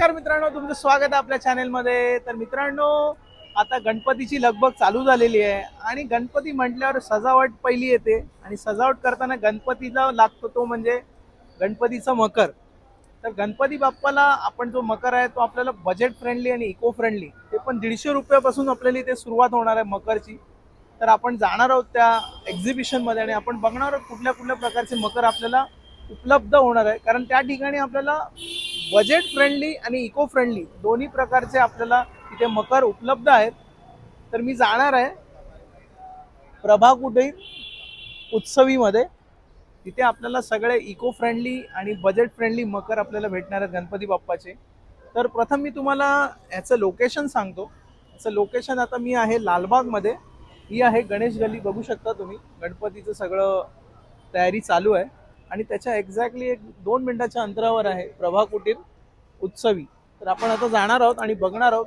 नमस्कार मित्रांनो, तुमचं स्वागत आहे आपल्या चॅनेलमध्ये। तर मित्रांनो, आता गणपतीची लगबग चालू झालेली आहे आणि गणपती म्हटल्यावर सजावट पहिली येते आणि सजावट करताना गणपतीला लागतो तो म्हणजे गणपतीचा मकर। तर गणपती बाप्पाला आपण जो मकर आहे तो आपल्याला बजेट फ्रेंडली आणि इको फ्रेंडली, ते पण 150 रुपयापासून आपल्याला इथे सुरुवात होणार आहे मकरची। तर आपण जाणार आहोत त्या एक्झिबिशन मध्ये आणि आपण बघणार आहोत कुठल्या कुठल्या प्रकारचे मकर आपल्याला उपलब्ध होणार आहे, कारण त्या ठिकाणी आपल्याला बजेट फ्रेंडली आणि इको फ्रेंडली दोन्ही प्रकारचे आपल्याला इथे मकर उपलब्ध आहेत। तर मी जाणार आहे प्रभा कुटीर उत्सवीमध्ये, तिथे आपल्याला सगळे इको फ्रेंडली आणि बजेट फ्रेंडली मकर आपल्याला भेटणार आहेत गणपती बाप्पाचे। तर प्रथम मी तुम्हाला याचं लोकेशन सांगतो। याचं लोकेशन, आता मी आहे लालबागमध्ये, ही आहे गणेश गल्ली, बघू शकता तुम्ही गणपतीचं सगळं तयारी चालू आहे आणि त्याच्या एक्झॅक्टली 1-2 मिनिटाच्या अंतरावर आहे प्रभा कुटीर उत्सवी। तर आपण आता जाणार आहोत आणि बघणार आहोत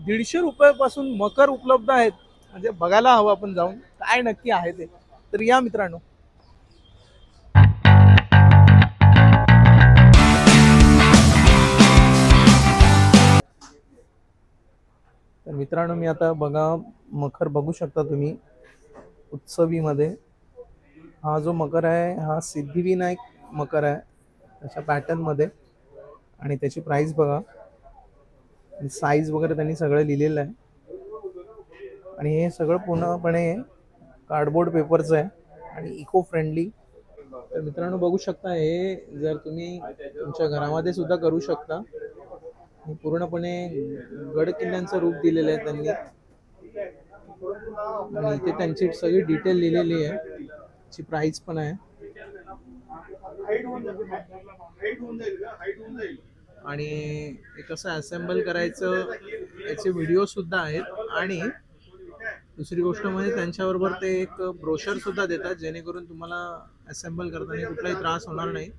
150 रुपयापासून मकर उपलब्ध आहेत, म्हणजे बघायला हवं आपण जाऊन काय नक्की आहे ते। तर या मित्रांनो, तर मित्रांनो मी आता बघा मकर बघू शकता तुम्ही उत्सवीमध्ये। हा जो मकर आहे हा सिद्धिविनायक मकर आहे त्याच्या पॅटर्न मध्ये, आणि त्याची प्राइस बघा, साईज वगैरे त्यांनी सगळं लिहिलेलं आहे आणि हे सगळं पूर्णपणे कार्डबोर्ड पेपरचं आहे आणि इको फ्रेंडली। तर मित्रांनो बघू शकता, हे जर तुम्ही तुमच्या घरामध्ये सुद्धा करू शकता। पूर्णपणे गड किल्ल्यांचं रूप दिलेलं आहे त्यांनी आणि इथे त्यांची सगळी डिटेल लिहिलेली आहे, ची प्राइस पण आहे आणि हे कसं असेंबल करायचं याचे व्हिडिओ सुद्धा आहेत। आणि दुसरी गोष्ट म्हणजे त्यांच्याबरोबर ते एक ब्रोशर सुद्धा देतात, जेणेकरून तुम्हाला असेंबल करताना कुठलाही त्रास होणार नाही।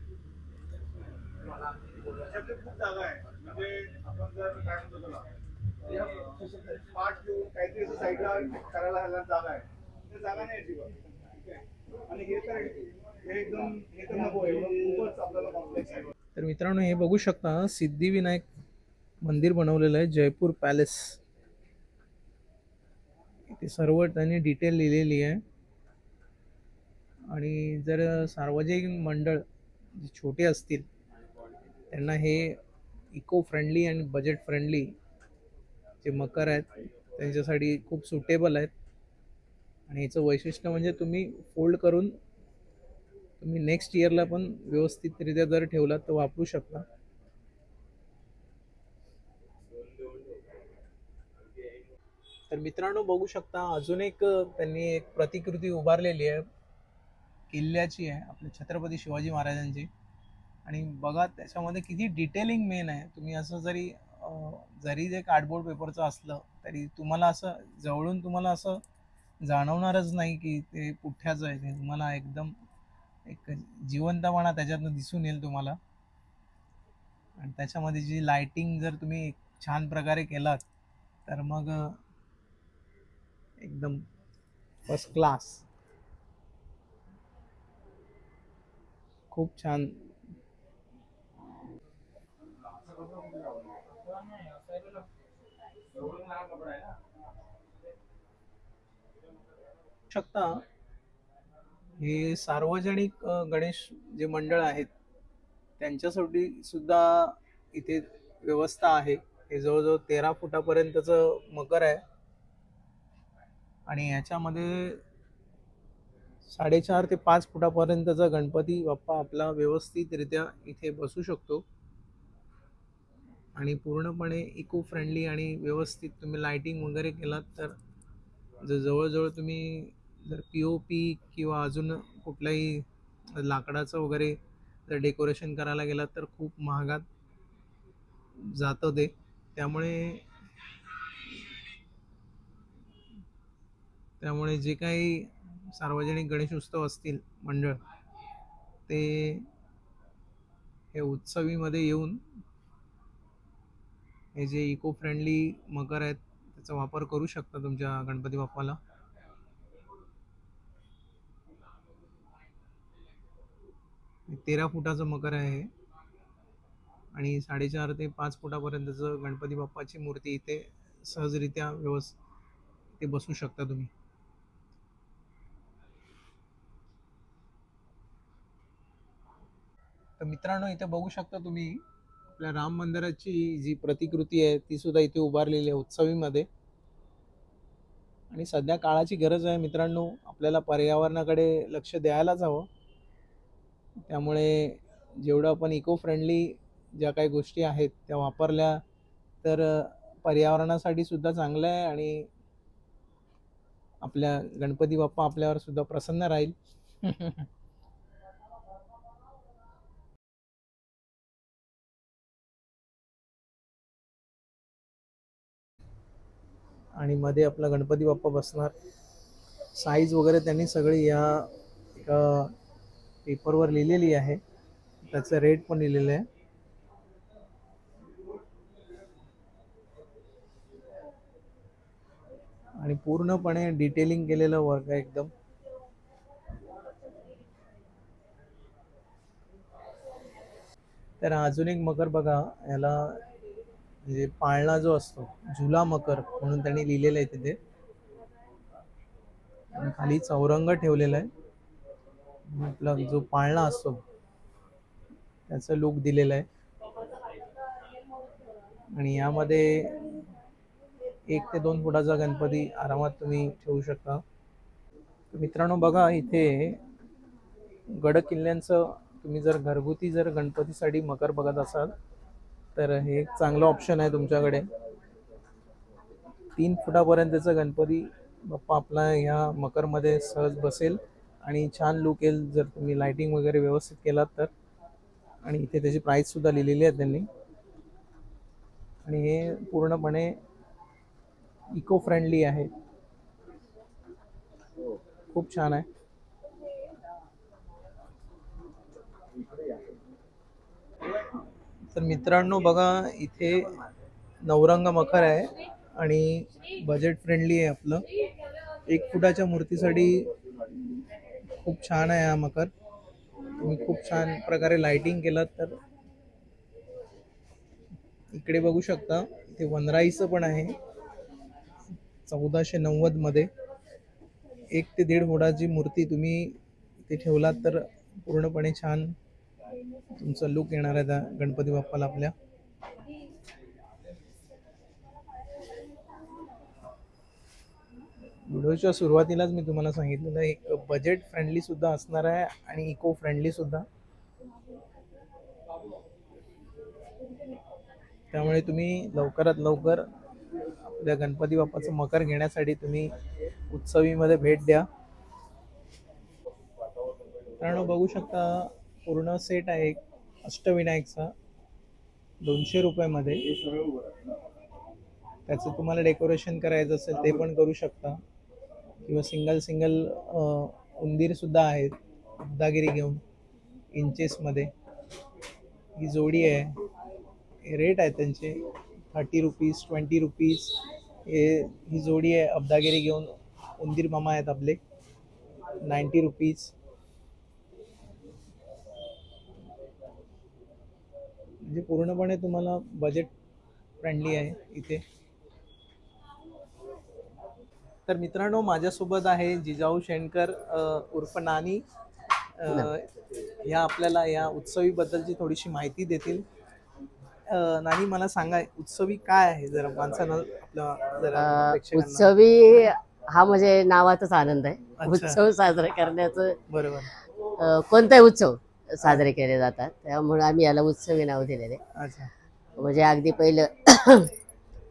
तर मित्रांनो हे बघू शकता, सिद्धिविनायक मंदिर बनवलेलं आहे जयपूर पॅलेस, इथे सर्व त्यांनी डिटेल लिहिलेली आहे। आणि जर सार्वजनिक मंडळ जे छोटे असतील त्यांना हे इको फ्रेंडली आणि बजेट फ्रेंडली जे मकर आहेत त्यांच्यासाठी खूप सुटेबल आहेत। आणि याचं वैशिष्ट्य म्हणजे तुम्ही फोल्ड करून तुम्ही नेक्स्ट इयरला पण व्यवस्थितरित्या जर ठेवलात तर वापरू शकता। तर मित्रांनो बघू शकता, अजून एक त्यांनी एक प्रतिकृती उभारलेली आहे, किल्ल्याची आहे आपल्या छत्रपती शिवाजी महाराजांची। आणि बघा त्याच्यामध्ये किती डिटेलिंग मेन आहे। तुम्ही असं जरी जे कार्डबोर्ड पेपरचं असलं तरी तुम्हाला असं जवळून तुम्हाला असं जाणवणारच नाही की ते पुठ्याचं आहे, ते तुम्हाला एकदम एक जिवंतपणा त्याच्यातनं दिसून येईल तुम्हाला। आणि त्याच्यामध्ये जी लाइटिंग जर तुम्ही छान प्रकारे केलात तर मग एकदम फर्स्ट क्लास, खूप छान। शकता हे सार्वजनिक गणेश जे मंडळ आहेत त्यांच्यासाठी सुद्धा इथे व्यवस्था आहे। हे जवळजवळ 13 फुटापर्यंतचं मकर आहे आणि ह्याच्यामध्ये 4.5 ते 5 फुटापर्यंतचा गणपती बाप्पा आपला व्यवस्थितरित्या इथे बसू शकतो। आणि पूर्णपणे इको फ्रेंडली आणि व्यवस्थित तुम्ही लाइटिंग वगैरे केलात तर जवळजवळ तुम्ही जर पी किंवा अजून कुठल्याही लाकडाचं वगैरे जर डेकोरेशन करायला गेलात तर खूप महागात जातं ते। त्यामुळे त्यामुळे जे काही सार्वजनिक गणेशोत्सव असतील मंडळ, ते हे उत्सवीमध्ये येऊन हे जे इको फ्रेंडली मकर आहेत त्याचा वापर करू शकता तुमच्या गणपती बाप्पाला। 13 फुटाचं मकर आहे हे। आणि 4.5 ते 5 फुटापर्यंतचं गणपती बाप्पाची मूर्ती इथे सहजरित्या इथे बसू शकता तुम्ही. तर मित्रांनो, इथे बघू शकता तुम्ही आपल्या राम मंदिराची जी प्रतिकृती आहे ती सुद्धा इथे उभारलेली आहे उत्सवीमध्ये. आणि सध्या काळाची गरज आहे मित्रांनो, आपल्याला पर्यावरणाकडे लक्ष द्यायलाच हवं. त्यामुळे जेवढं आपण इको फ्रेंडली ज्या काही गोष्टी आहेत त्या वापरल्या तर पर्यावरणासाठी सुद्धा चांगलं आहे आणि आपल्या गणपती बाप्पा आपल्यावर सुद्धा प्रसन्न राहील. आणि मध्ये आपला गणपती बाप्पा बसणार. साईज वगैरे त्यांनी सगळी या एका पेपरवर लिहिलेली आहे, त्याचं रेट पण लिहिलेलं आहे. आणि पूर्णपणे डिटेलिंग केलेलं वर्क आहे एकदम. तर अजून एक मकर बघा, याला म्हणजे पाळणा जो असतो झुला मकर म्हणून त्यांनी लिहिलेलं आहे तिथे. आणि खाली चौरंग ठेवलेला आहे, आपला जो पाळणा असतो त्याचा लुक दिलेला आहे. आणि यामध्ये 1 ते 2 फुटाचा गणपती आरामात तुम्ही ठेवू शकता. मित्रांनो बघा, इथे गड किल्ल्यांचं तुम्ही जर घरगुती जर गणपतीसाठी मकर बघत असाल तर हे एक चांगलं ऑप्शन आहे तुमच्याकडे. 3 फुटापर्यंतचा गणपती बाप्पा आपला ह्या मकरमध्ये सहज बसेल आणि छान लुक येईल जर तुम्ही लाइटिंग वगैरे व्यवस्थित केलात तर. आणि इथे त्याची प्राइस सुद्धा लिहिलेली आहे त्यांनी. आणि हे पूर्णपणे इको फ्रेंडली आहे, खूप छान आहे. तर मित्रांनो बघा, इथे नवरंग मखर आहे आणि बजेट फ्रेंडली आहे आपलं. 1 फुटाच्या मूर्तीसाठी खूप छान आहे हा मकर. तुम्ही खूप छान प्रकारे लाइटिंग केलात तर. इकडे बघू शकता इथे वनराईचं पण आहे 1490 मध्ये. 1 ते 1.5 फुटाची मूर्ती तुम्ही इथे ठेवलात तर पूर्णपणे छान तुमचा लुक येणार आहे त्या गणपती बाप्पाला आपल्या. व्हिडिओच्या सुरुवातीलाच मी तुम्हाला सांगितलेलं एक बजेट फ्रेंडली सुद्धा असणार आहे आणि इको फ्रेंडली सुद्धा. त्यामुळे तुम्ही लवकरात लवकर आपल्या गणपती बाप्पाचं मकर घेण्यासाठी तुम्ही उत्सवीमध्ये भेट द्या. कारण बघू शकता पूर्ण सेट आहे एक अष्टविनायकचा 200 रुपयामध्ये. त्याचं तुम्हाला डेकोरेशन करायचं असेल ते पण करू शकता, किंवा सिंगल उंदीर सुद्धा आहेत दागिरी घेऊन इंचेसमध्ये. ही जोडी आहे, रेट आहे त्यांचे 30 रुपीज 20 रुपीज. ही जोडी आहे अब्दागिरी घेऊन उंदीर मामा आहेत आपले 90 रुपीज. म्हणजे पूर्णपणे तुम्हाला बजेट फ्रेंडली आहे इथे. तर मित्रांनो माझ्यासोबत आहे जिजाऊ शेणकर उर्फ नानी. या आपल्याला या उत्सवी बद्दलची थोडीशी माहिती देतील. नानी मला सांगा उत्सवी काय आहे, जरा माणसांना आपल्या जरा उत्सवी हा म्हणजे नावाचाच आनंद आहे. उत्सव साजरा करण्याचं. बरोबर. कोणताही उत्सव साजरे केले जातात, त्यामुळे आम्ही याला उत्सवी नाव दिलेले. अच्छा. म्हणजे अगदी पहिलं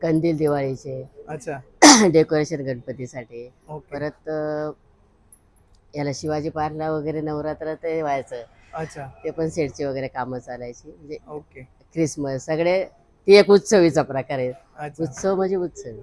कंदील दिवाळीचे. अच्छा. डेकोरेशन गणपतीसाठी. परत याला शिवाजी पार्ला वगैरे नवरात्र ते व्हायचं. अच्छा. ते पण सेटची वगैरे कामं चालायची. म्हणजे ओके. क्रिसमस सगळे ती एक उत्सवीचा प्रकार आहे. अच्छा. उत्सव म्हणजे उत्सवी.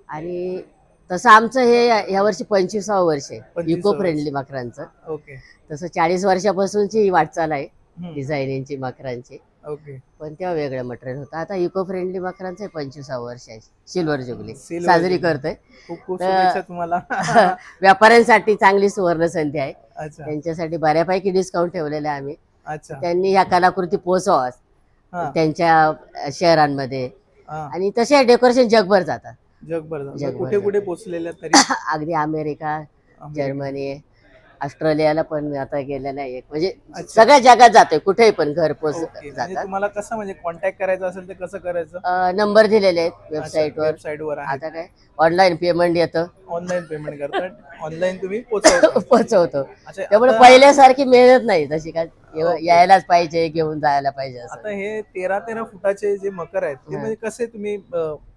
आणि तसं आमचं हे यावर्षी 25वं वर्ष आहे 25 इको फ्रेंडली मकरांचं. ओके. तसं 40 वर्षापासूनची वाटचाल आहे डिझायनिंगची मकरांची. ओके. पण तेव्हा वेगळं मटेरियल होतं. आता इको फ्रेंडली मकरांचं 25वं वर्ष आहे. सिल्वर जुबली साजरी करतोय. खूप खूप शुभेच्छा तुम्हाला. व्यापाऱ्यांसाठी चांगली सुवर्ण संधी आहे. अच्छा. त्यांच्यासाठी बऱ्यापैकी डिस्काउंट ठेवलेला आहे आम्ही. अच्छा. त्यांनी ह्या कलाकृती पोहोचवाव्यात हा. त्यांच्या शहरांमध्ये, हा. आणि तसे डेकोरेशन जगभर जातात. जगभर जातात. जगभर कुठे कुठे पोहोचलेले आहेत तरी? अगदी अमेरिका, अमेरिका. जर्मनी, ऑस्ट्रेलियाला पण आता गेलेला आहे. म्हणजे अच्छा. सगळ्या जगात जातोय, कुठेही पण घरपोच ओके. म्हणजे जातात. तुम्हाला कसं म्हणजे कॉन्टॅक्ट करायचं असेल तर कसं करायचं? नंबर दिलेले आहेत वेबसाईटवर. वेबसाईटवर आहे. आता काय ऑनलाईन पेमेंट येतं, ऑनलाईन पेमेंट करतात, ऑनलाईन तुम्ही पोहोचवता. पोचवतो. अच्छा, त्यामुळे आता- पहिल्यासारखी मेहनत नाही तशी काय, ओके. यायलाच पाहिजे, घेऊन जायला पाहिजे आता असं. हे 13-13 फुटाचे जे मकर आहेत ते हा. म्हणजे कसे तुम्ही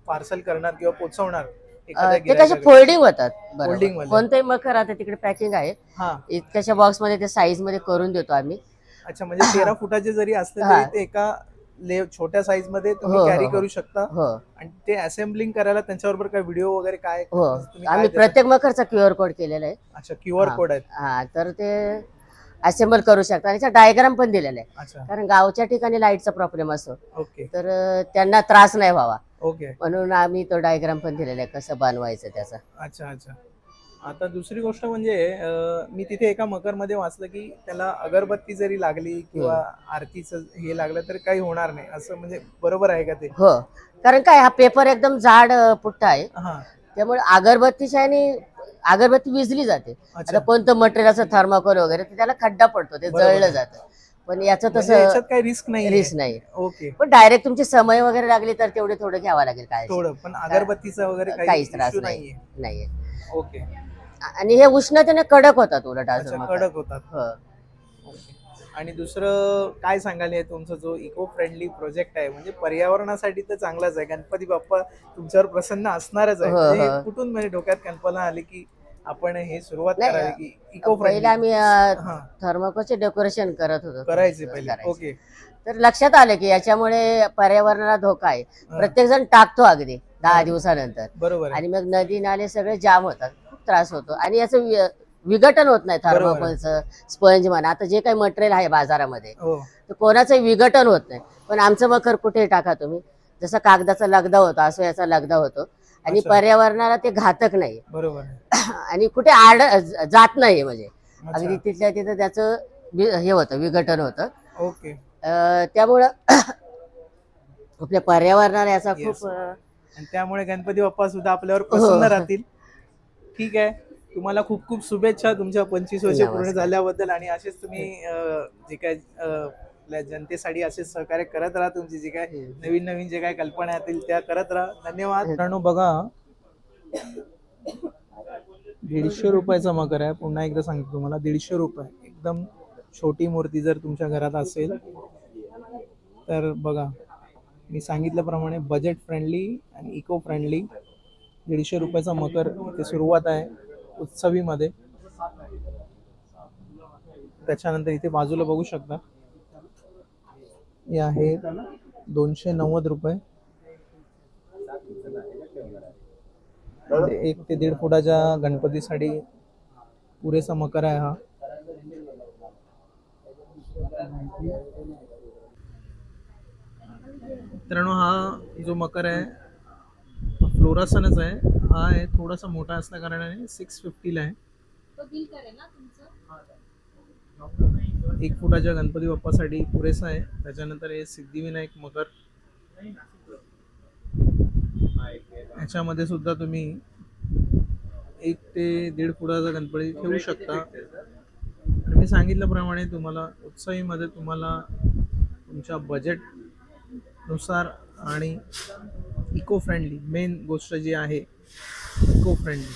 पार्सल करणार किंवा पोहोचवणार ते एखाद्या कसे गिऱ्हाईकाकडे? फोल्डिंग होतात. बरोबर. Folding वाले. कोणतेही मकर आता तिकडे पॅकिंग आहे, हा. इतक्याशा बॉक्स मध्ये ते साईज मध्ये करून देतो आम्ही. अच्छा, म्हणजे 13 फुटाचे जरी असले हा. तरी ते एका छोट्या साईज मध्ये हो, तुम्ही हो, कॅरी हो. करू शकता. हो आणि ते असेंबलिंग करायला त्यांच्याबरोबर काय व्हिडिओ वगैरे काय हो, तुम्ही काय आम्ही देता? प्रत्येक मकरचा QR कोड केलेला आहे. अच्छा, QR हा. कोड आहेत. हा, तर ते असेंबल करू शकता. आणि डायग्राम पण दिलेला आहे, अच्छा. कारण गावच्या ठिकाणी लाईटचा प्रॉब्लेम असतो, ओके. तर त्यांना त्रास नाही व्हावा ओके. म्हणून आम्ही तो डायग्राम पण दिलेला आहे, कसं बनवायचं त्याचा. अच्छा अच्छा. आता दुसरी गोष्ट म्हणजे मी तिथे एका मकरमध्ये वाचलं की त्याला अगरबत्ती जरी लागली किंवा आरतीचं हे लागलं तर काही होणार नाही, असं म्हणजे बरोबर आहे का ते? हो, कारण काय हा पेपर एकदम जाड पुठ्ठा आहे, हा. त्यामुळे अगरबत्तीच्या आणि अगरबत्ती विजली जाते. आता अच्छा. कोणतं मटेरियल असं थर्माकोल वगैरे, तर त्याला खड्डा पडतो, ते बरोबर. जळलं जातं. पण याचं म्हणजे तसं याच्यात काही रिस्क नाही. रिस्क नाही. ओके. पण डायरेक्ट तुमची समय वगैरे लागली तर तेवढे थोडं घ्यावं लागेल काय. थोडं पण अगरबत्तीचा वगैरे काहीच त्रास issue नाही. नाहीये. ओके. आणि हे उष्णतेने कडक होतात उलट अच्छा, अजून. कडक होतात. हो. ओके. आणि दुसरं काय सांगाल, हे तुमचा जो इको फ्रेंडली प्रोजेक्ट आहे म्हणजे पर्यावरणासाठी तर चांगलाच आहे, गणपती बाप्पा तुमच्यावर प्रसन्न असणारच आहे. हो, म्हणजे हो. कुठून म्हणजे डोक्यात कल्पना आली की आपण हे सुरुवात नाही, करावी की इको पहिले फ्रेंडली आम्ही थर्माकोलचे डेकोरेशन करत होतो. करायचे पहिले? करायचे. ओके. तर लक्षात आलं की याच्यामुळे पर्यावरणाला धोका आहे. प्रत्येक जण टाकतो अगदी 10 दिवसानंतर, बरोबर आहे. आणि मग नदी नाले सगळे जाम होतात, खूप त्रास होतो. आणि याचं विघटन होत नाही. बरोबर आहे. थर्माकोलचं स्पंज म्हणा, आता जे काही मटेरियल आहे बाजारामध्ये, हो. तर कोणाचंही विघटन होत नाही. पण आमचं मकर कुठे टाका तुम्ही, जसं कागदाचा लगदा होतो असं याचा लगदा होतो, आणि अच्छा. पर्यावरणाला ते घातक नाही. बरोबर आहे. आणि कुठे आड जात नाही, म्हणजे अच्छा. अगदी तिथल्या तिथं त्याचं हे होतं, विघटन होतं. ओके. त्यामुळं आपल्या पर्यावरणाला याचा Yes. खूप आणि त्यामुळे गणपती बाप्पा सुद्धा आपल्यावर प्रसन्न हो. राहतील. ठीक आहे, तुम्हाला खूप खूप शुभेच्छा तुमच्या 25 वर्ष पूर्ण नमस्कार. झाल्याबद्दल. आणि असेच तुम्ही जे काय आपल्या जनतेसाठी असेच सहकार्य करत राहा. तुमची जे काय नवीन नवीन जे काय कल्पना येतील त्या करत राहा. धन्यवाद. मित्रांनो बघा, 150 रुपयाचा मकर आहे. पुन्हा एकदा सांगतो तुम्हाला, 150 रुपये. एकदम छोटी मूर्ती जर तुमच्या घरात असेल तर बघा, मी सांगितल्याप्रमाणे बजेट फ्रेंडली आणि इको फ्रेंडली 150 रुपयाचा मकर इथे सुरुवात आहे उत्सवीमध्ये. त्याच्यानंतर इथे बाजूला बघू शकता, हे आहे 290 रुपये. 1 ते 1.5 फुटाच्या गणपतीसाठी पुरेसा मकर आहे हा. मित्रांनो, हा जो मकर आहे फ्लोरासनच आहे. हा आहे थोडासा मोठा असल्या कारणाने 650 ला आहे. 1 फुटाच्या गणपती बाप्पासाठी पुरेसा आहे. त्याच्यानंतर हे सिद्धिविनायक मकर, ह्याच्यामध्ये सुद्धा तुम्ही 1 ते 1.5 फुटाचा गणपती ठेवू शकता. आणि मी सांगितल्याप्रमाणे तुम्हाला उत्सवीमध्ये तुम्हाला तुमच्या बजेट नुसार आणि इको फ्रेंडली, मेन गोष्ट जी आहे इको फ्रेंडली,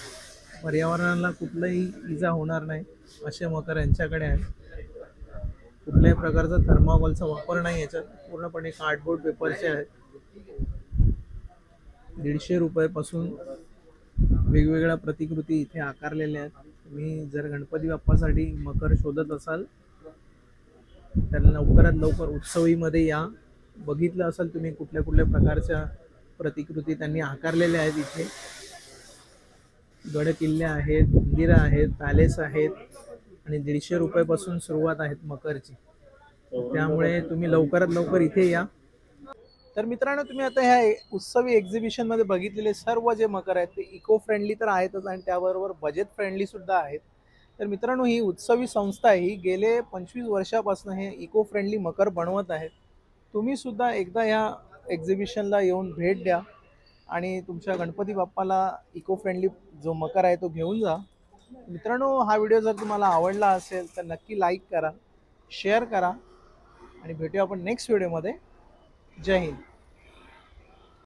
पर्यावरणाला कुठलाही इजा होणार नाही असे मकर यांच्याकडे आहे. कुठल्याही प्रकारचा थर्माकोलचा वापर नाही याच्यात, पूर्णपणे कार्डबोर्ड पेपरचे आहेत. 150 रुपयापासून वेगवेगळ्या प्रतिकृती इथे आकारलेल्या आहेत. तुम्ही जर गणपती बाप्पासाठी मकर शोधत असाल तर लवकरात लवकर उत्सवीमध्ये या. बघितलं असाल तुम्ही कुठल्या कुठल्या प्रकारच्या प्रतिकृती त्यांनी आकारलेल्या आहेत इथे. गड किल्ले आहेत, मंदिरं आहेत, पॅलेस आहेत, आणि 150 रुपयापासून सुरुवात आहेत मकरची. त्यामुळे तुम्ही लवकरात लवकर इथे या. तर मित्रांनो, तुम्ही आता ह्या उत्सवी एक्झिबिशन मध्ये बघितलेले सर्व जे मकर आहेत ते इको फ्रेंडली तर आहेतच, आणि त्याबरोबर बजेट फ्रेंडली सुद्धा आहेत. तर मित्रांनो, ही उत्सवी संस्था ही गेले 25 वर्षापासून हे इको फ्रेंडली मकर बनवत आहेत. तुम्ही सुद्धा एकदा ह्या एक्झिबिशनला येऊन भेट द्या आणि तुमच्या गणपती बाप्पाला इको फ्रेंडली जो मकर आहे तो घेऊन जा. मित्रांनो, हा व्हिडिओ जर तुम्हाला आवडला असेल तर नक्की लाईक करा, शेअर करा आणि भेटूया आपण नेक्स्ट व्हिडिओमध्ये. जय हिंद.